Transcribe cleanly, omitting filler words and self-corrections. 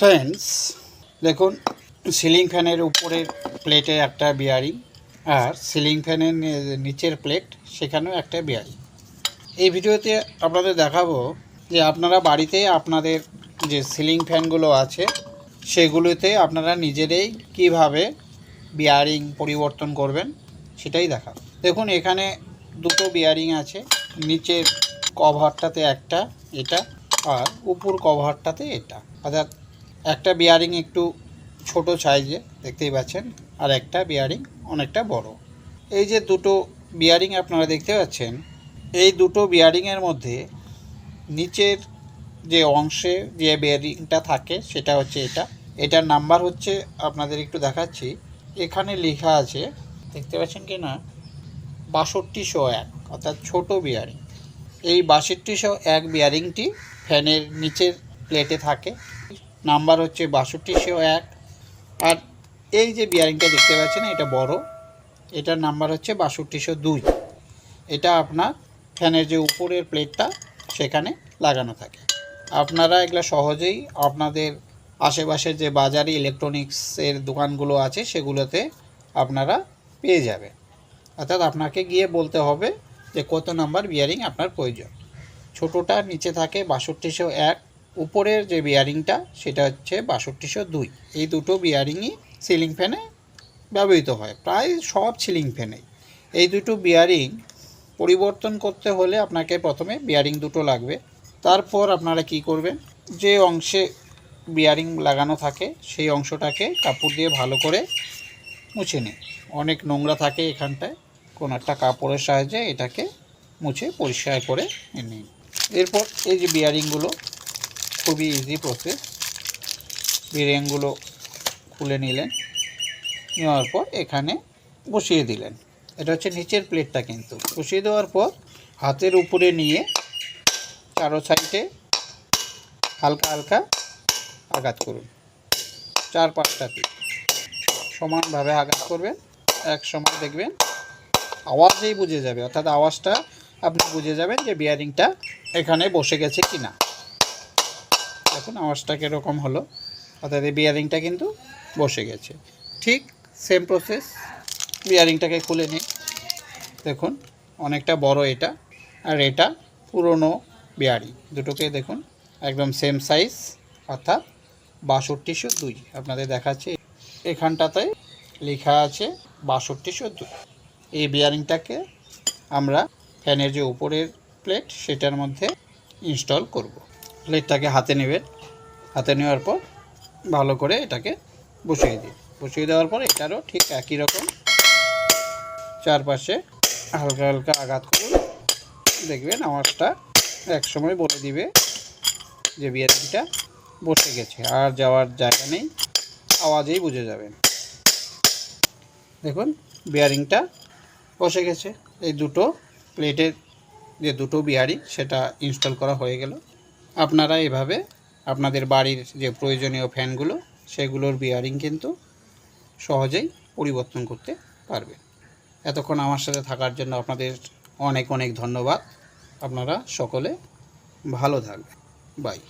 Friends, দেখুন ceiling ফ্যানের উপরের প্লেটে একটা বিয়ারিং আর সিলিং ফ্যানের নিচের প্লেট সেখানেও একটা বিয়ারিং। এই ভিডিওতে আপনাদের দেখাবো যে আপনারা বাড়িতে আপনাদের যে সিলিং ফ্যানগুলো আছে সেগুলোতে আপনারা নিজেরাই কিভাবে বিয়ারিং পরিবর্তন করবেন সেটাই দেখাবো। দেখুন এখানে দুটো বিয়ারিং আছে, নিচের কভারটাতে একটা এটা আর উপর কভারটাতে এটা, অর্থাৎ একটা বিয়ারিং একটু ছোট সাইজে দেখতেই পাচ্ছেন আর একটা বিয়ারিং অনেকটা বড়। এই যে দুটো বিয়ারিং আপনারা দেখতে পাচ্ছেন, এই দুটো বিয়ারিংয়ের মধ্যে নিচের যে অংশে যে বিয়ারিংটা থাকে সেটা হচ্ছে এটার নাম্বার হচ্ছে, আপনাদের একটু দেখাচ্ছি, এখানে লেখা আছে দেখতে পাচ্ছেন কি না, 6201, অর্থাৎ ছোট বিয়ারিং। এই 6201 বিয়ারিংটি ফ্যানের নিচের প্লেটে থাকে, নাম্বার হচ্ছে 6201। আর এই যে বিয়ারিংটা দেখতে পাচ্ছেন এটা বড়, এটার নাম্বার হচ্ছে 6202। এটা আপনার ফ্যানের যে উপরের প্লেটটা সেখানে লাগানো থাকে। আপনারা এগুলো সহজেই আপনাদের আশেপাশের যে বাজারে ইলেকট্রনিক্সের দোকানগুলো আছে সেগুলোতে আপনারা পেয়ে যাবেন। অর্থাৎ আপনাকে গিয়ে বলতে হবে যে কত নাম্বার বিয়ারিং আপনার প্রয়োজন। ছোটোটা নিচে থাকে 6201, উপরের যে বিয়ারিংটা সেটা হচ্ছে 6202। এই দুটো বিয়ারিংই সিলিং ফ্যানে ব্যবহৃত হয়, প্রায় সব সিলিং ফ্যানেই। এই দুটো বিয়ারিং পরিবর্তন করতে হলে আপনাকে প্রথমে বিয়ারিং দুটো লাগবে। তারপর আপনারা কি করবেন, যে অংশে বিয়ারিং লাগানো থাকে সেই অংশটাকে কাপড় দিয়ে ভালো করে মুছে নিন। অনেক নোংরা থাকে এখানটায়, কোনো একটা কাপড়ের সাহায্যে এটাকে মুছে পরিষ্কার করে নিন। এরপর এই যে বিয়ারিংগুলো, খুবই ইজি প্রসেস, বিয়ারিংগুলো খুলে নিলেন, নেওয়ার পর এখানে বসিয়ে দিলেন। এটা হচ্ছে নিচের প্লেটটা, কিন্তু বসিয়ে দেওয়ার পর হাতের উপরে নিয়ে চারো সাইডে হালকা হালকা আঘাত করুন, 4-5টা পিঠ সমানভাবে আঘাত করবেন। এক সময় দেখবেন আওয়াজেই বুঝে যাবে, অর্থাৎ আওয়াজটা আপনি বুঝে যাবেন যে বিয়ারিংটা এখানে বসে গেছে কি না। দেখুন আওয়াজটা কীরকম হলো, অর্থাৎ এই বিয়ারিংটা কিন্তু বসে গেছে। ঠিক সেম প্রসেস, বিয়ারিংটাকে খুলে নিন। দেখুন অনেকটা বড় এটা, আর এটা পুরনো বিয়ারিং। দুটোকে দেখুন একদম সেম সাইজ, অর্থাৎ 6202। আপনাদের দেখাচ্ছে এখানটাতে লেখা আছে 6202। এই বিয়ারিংটাকে আমরা ফ্যানের যে উপরের প্লেট সেটার মধ্যে ইনস্টল করব। প্লেটটাকে হাতে নেবেন, হাতে নেওয়ার পর ভালো করে এটাকে বসিয়ে দিন। বসিয়ে দেওয়ার পর এটারও ঠিক একই রকম চারপাশে হালকা হালকা আঘাত করুন। দেখবেন আওয়াজটা এক সময় বলে দিবে যে বিয়ারিংটা বসে গেছে, আর যাওয়ার জায়গা নেই, আওয়াজেই বুঝে যাবেন। দেখুন বিয়ারিংটা বসে গেছে। এই দুটো প্লেটের যে দুটো বিয়ারিং সেটা ইনস্টল করা হয়ে গেল। আপনারা এভাবে আপনাদের বাড়ির যে প্রয়োজনীয় ফ্যানগুলো সেগুলোর বিয়ারিং কিন্তু সহজেই পরিবর্তন করতে পারবেন। এতক্ষণ আমার সাথে থাকার জন্য আপনাদের অনেক অনেক ধন্যবাদ। আপনারা সকলে ভালো থাকবেন। বাই।